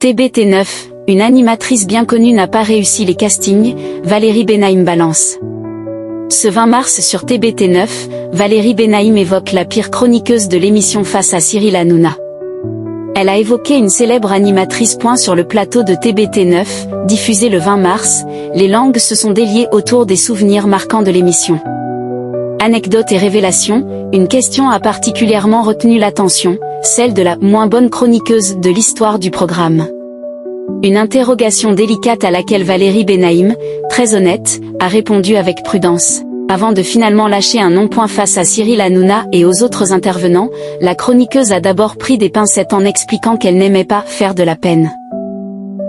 TBT9, une animatrice bien connue n'a pas réussi les castings, Valérie Benaïm balance. Ce 20 mars sur TBT9, Valérie Benaïm évoque la pire chroniqueuse de l'émission face à Cyril Hanouna. Elle a évoqué une célèbre animatrice. Sur le plateau de TBT9, diffusé le 20 mars, les langues se sont déliées autour des souvenirs marquants de l'émission. Anecdotes et révélations, une question a particulièrement retenu l'attention, celle de la moins bonne chroniqueuse de l'histoire du programme. Une interrogation délicate à laquelle Valérie Benaïm, très honnête, a répondu avec prudence. Avant de finalement lâcher un non-point face à Cyril Hanouna et aux autres intervenants, la chroniqueuse a d'abord pris des pincettes en expliquant qu'elle n'aimait pas faire de la peine.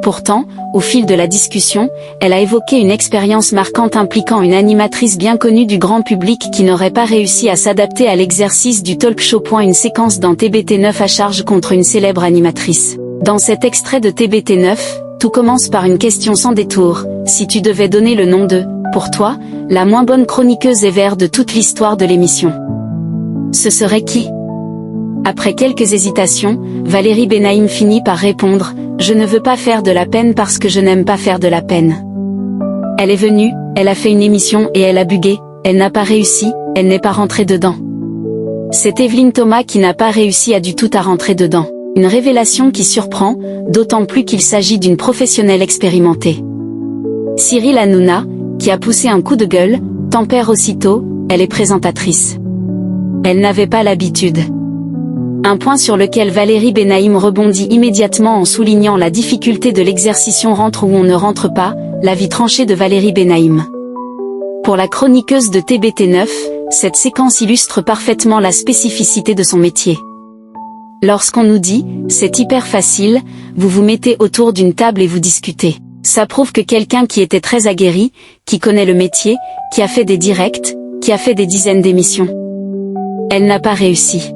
Pourtant, au fil de la discussion, elle a évoqué une expérience marquante impliquant une animatrice bien connue du grand public qui n'aurait pas réussi à s'adapter à l'exercice du talk show. Une séquence dans TBT9 à charge contre une célèbre animatrice. Dans cet extrait de TBT9, tout commence par une question sans détour. Si tu devais donner le nom de, pour toi, la moins bonne chroniqueuse EVER de toute l'histoire de l'émission, ce serait qui? Après quelques hésitations, Valérie Benaïm finit par répondre « Je ne veux pas faire de la peine parce que je n'aime pas faire de la peine. » Elle est venue, elle a fait une émission et elle a bugué, elle n'a pas réussi, elle n'est pas rentrée dedans. C'est Evelyne Thomas qui n'a pas réussi du tout à rentrer dedans. Une révélation qui surprend, d'autant plus qu'il s'agit d'une professionnelle expérimentée. Cyril Hanouna, qui a poussé un coup de gueule, tempère aussitôt, elle est présentatrice. Elle n'avait pas l'habitude. Un point sur lequel Valérie Benaïm rebondit immédiatement en soulignant la difficulté de l'exercice on rentre ou on ne rentre pas, l'avis tranché de Valérie Benaïm. Pour la chroniqueuse de TBT9, cette séquence illustre parfaitement la spécificité de son métier. Lorsqu'on nous dit « c'est hyper facile », vous vous mettez autour d'une table et vous discutez. Ça prouve que quelqu'un qui était très aguerri, qui connaît le métier, qui a fait des directs, qui a fait des dizaines d'émissions. Elle n'a pas réussi.